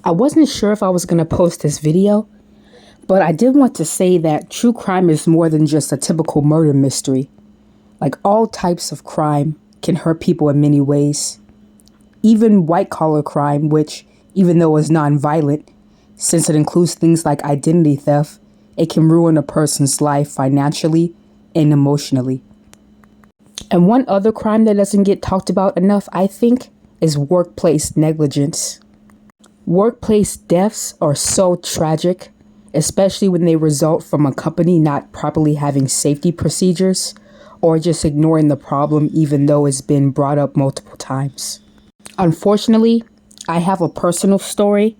I wasn't sure if I was going to post this video, but I did want to say that true crime is more than just a typical murder mystery. Like, all types of crime can hurt people in many ways. Even white-collar crime, which, even though is non-violent, since it includes things like identity theft, it can ruin a person's life financially and emotionally. And one other crime that doesn't get talked about enough, I think, is workplace negligence. Workplace deaths are so tragic, especially when they result from a company not properly having safety procedures or just ignoring the problem even though it's been brought up multiple times. Unfortunately, I have a personal story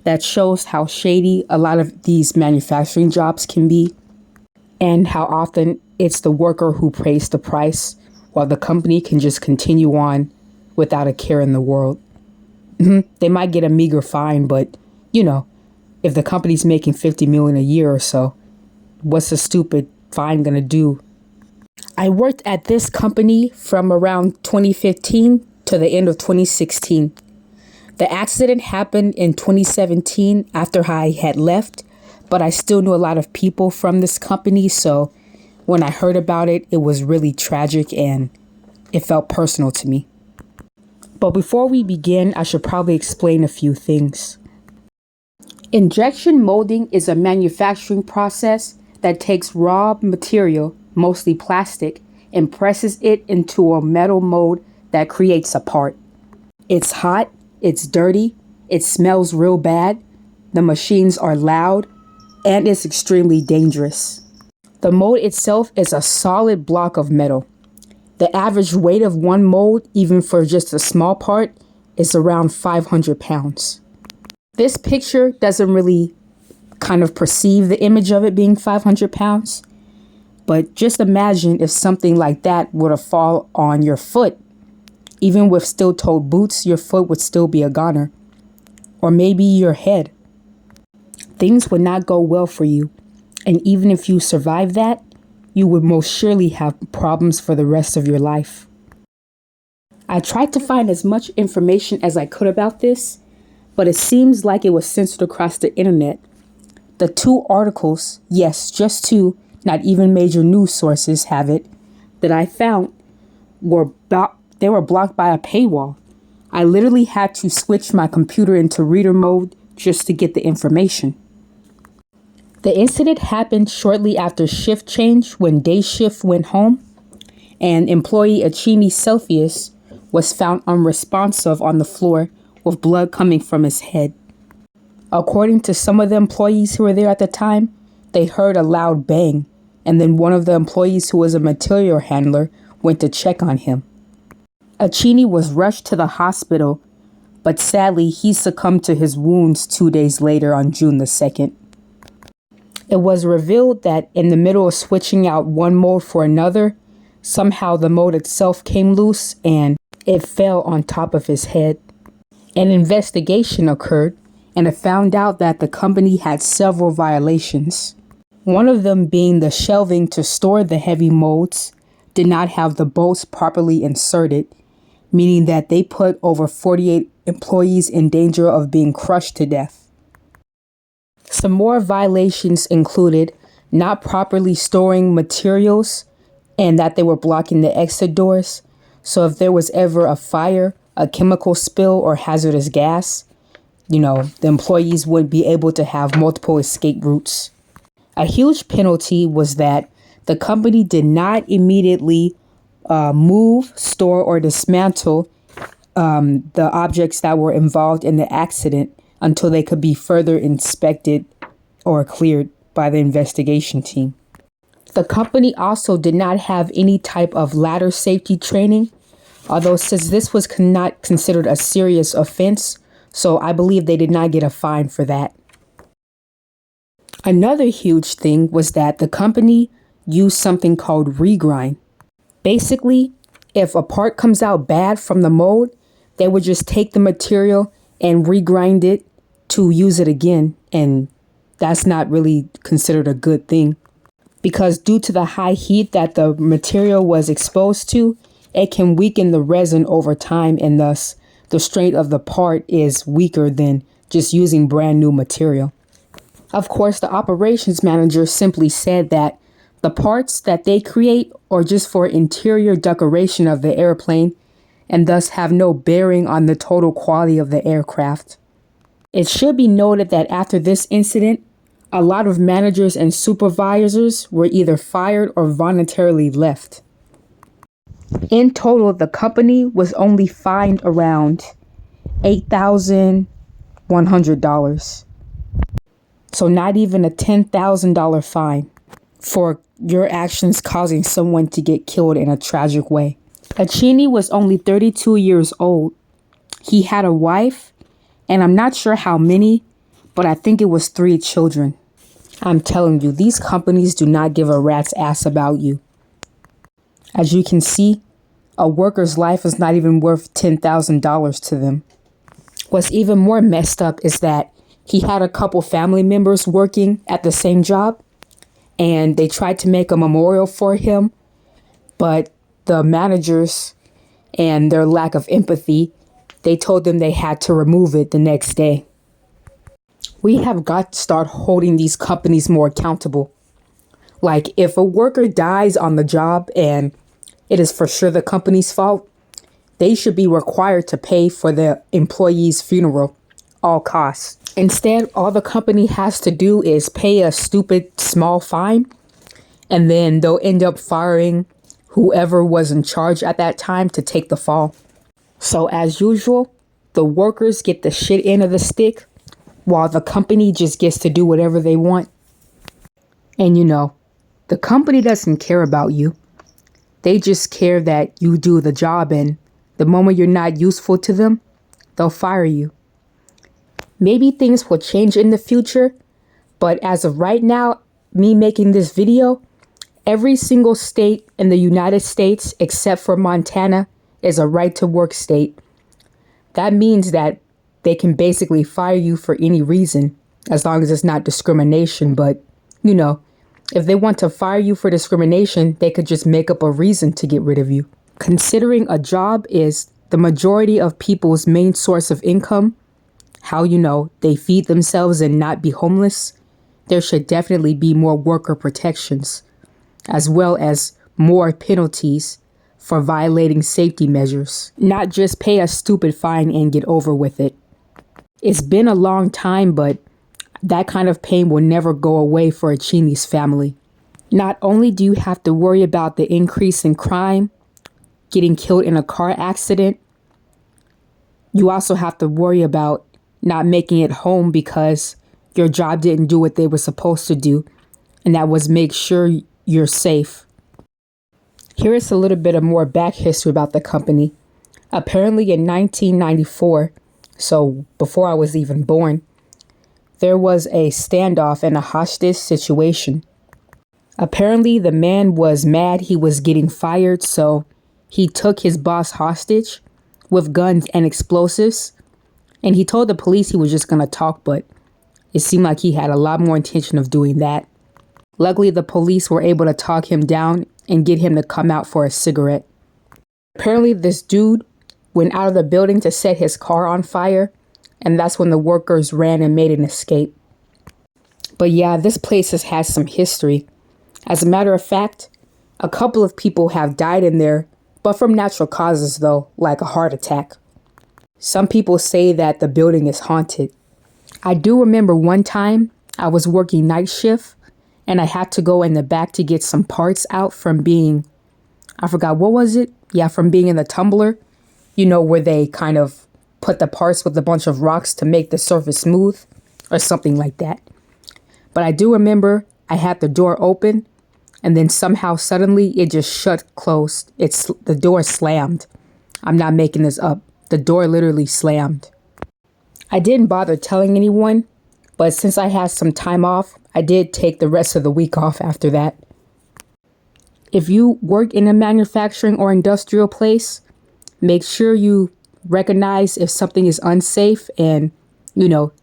that shows how shady a lot of these manufacturing jobs can be and how often it's the worker who pays the price while the company can just continue on without a care in the world. They might get a meager fine, but, if the company's making $50 million a year or so, what's a stupid fine gonna do? I worked at this company from around 2015 to the end of 2016. The accident happened in 2017 after I had left, but I still knew a lot of people from this company, so when I heard about it, it was really tragic and it felt personal to me. But before we begin, I should probably explain a few things. Injection molding is a manufacturing process that takes raw material, mostly plastic, and presses it into a metal mold that creates a part. It's hot, it's dirty, it smells real bad, the machines are loud, and it's extremely dangerous. The mold itself is a solid block of metal. The average weight of one mold, even for just a small part, is around 500 pounds. This picture doesn't really kind of perceive the image of it being 500 pounds, but just imagine if something like that were to fall on your foot. Even with steel-toed boots, your foot would still be a goner. Or maybe your head. Things would not go well for you. And even if you survive that, you would most surely have problems for the rest of your life. I tried to find as much information as I could about this, but it seems like it was censored across the internet. The 2 articles, yes, just 2, not even major news sources have it, that I found were blocked by a paywall. I literally had to switch my computer into reader mode just to get the information. The incident happened shortly after shift change when day shift went home, and employee Acheni was found unresponsive on the floor with blood coming from his head. According to some of the employees who were there at the time, they heard a loud bang, and then one of the employees who was a material handler went to check on him. Acheni was rushed to the hospital, but sadly he succumbed to his wounds 2 days later on June the 2nd. It was revealed that in the middle of switching out one mold for another, somehow the mold itself came loose and it fell on top of his head. An investigation occurred and it found out that the company had several violations. One of them being the shelving to store the heavy molds did not have the bolts properly inserted, meaning that they put over 48 employees in danger of being crushed to death. Some more violations included not properly storing materials and that they were blocking the exit doors. So if there was ever a fire, a chemical spill, or hazardous gas, the employees wouldn't be able to have multiple escape routes. A huge penalty was that the company did not immediately move, store, or dismantle the objects that were involved in the accident until they could be further inspected or cleared by the investigation team. The company also did not have any type of ladder safety training, although since this was not considered a serious offense, so I believe they did not get a fine for that. Another huge thing was that the company used something called regrind. Basically, if a part comes out bad from the mold, they would just take the material and regrind it to use it again, and that's not really considered a good thing. Because due to the high heat that the material was exposed to, it can weaken the resin over time, and thus the strength of the part is weaker than just using brand new material. Of course, the operations manager simply said that the parts that they create are just for interior decoration of the airplane and thus have no bearing on the total quality of the aircraft. It should be noted that after this incident, a lot of managers and supervisors were either fired or voluntarily left. In total, the company was only fined around $8,100. So not even a $10,000 fine for your actions causing someone to get killed in a tragic way. Acheni was only 32 years old. He had a wife, and I'm not sure how many, but I think it was 3 children. I'm telling you, these companies do not give a rat's ass about you. As you can see, a worker's life is not even worth $10,000 to them. What's even more messed up is that he had a couple family members working at the same job, and they tried to make a memorial for him, but the managers and their lack of empathy, they told them they had to remove it the next day. We have got to start holding these companies more accountable. Like, if a worker dies on the job and it is for sure the company's fault, they should be required to pay for the employee's funeral, all costs. Instead, all the company has to do is pay a stupid small fine, and then they'll end up firing whoever was in charge at that time to take the fall. So as usual, the workers get the shit end of the stick, while the company just gets to do whatever they want. And the company doesn't care about you. They just care that you do the job, and the moment you're not useful to them, they'll fire you. Maybe things will change in the future, but as of right now, me making this video, every single state in the United States, except for Montana, is a right-to-work state. That means that they can basically fire you for any reason, as long as it's not discrimination. But, if they want to fire you for discrimination, they could just make up a reason to get rid of you. Considering a job is the majority of people's main source of income, how they feed themselves and not be homeless, there should definitely be more worker protections, as well as more penalties for violating safety measures. Not just pay a stupid fine and get over with it. It's been a long time, but that kind of pain will never go away for Acheni's family. Not only do you have to worry about the increase in crime, getting killed in a car accident, you also have to worry about not making it home because your job didn't do what they were supposed to do, and that was make sure you're safe. Here is a little bit of more back history about the company. Apparently in 1994, so before I was even born, there was a standoff and a hostage situation. Apparently the man was mad he was getting fired, so he took his boss hostage with guns and explosives, and he told the police he was just going to talk, but it seemed like he had a lot more intention of doing that. Luckily, the police were able to talk him down and get him to come out for a cigarette. Apparently, this dude went out of the building to set his car on fire, and that's when the workers ran and made an escape. But yeah, this place has had some history. As a matter of fact, a couple of people have died in there, but from natural causes though, like a heart attack. Some people say that the building is haunted. I do remember one time I was working night shift and I had to go in the back to get some parts out from being, I forgot, what was it? Yeah, from being in the tumbler, where they kind of put the parts with a bunch of rocks to make the surface smooth or something like that. But I do remember I had the door open and then somehow suddenly it just shut closed. The door slammed. I'm not making this up. The door literally slammed. I didn't bother telling anyone, but since I had some time off, I did take the rest of the week off after that. If you work in a manufacturing or industrial place, make sure you recognize if something is unsafe and,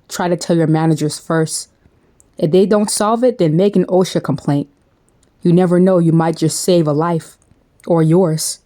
try to tell your managers first. If they don't solve it, then make an OSHA complaint. You never know, you might just save a life or yours.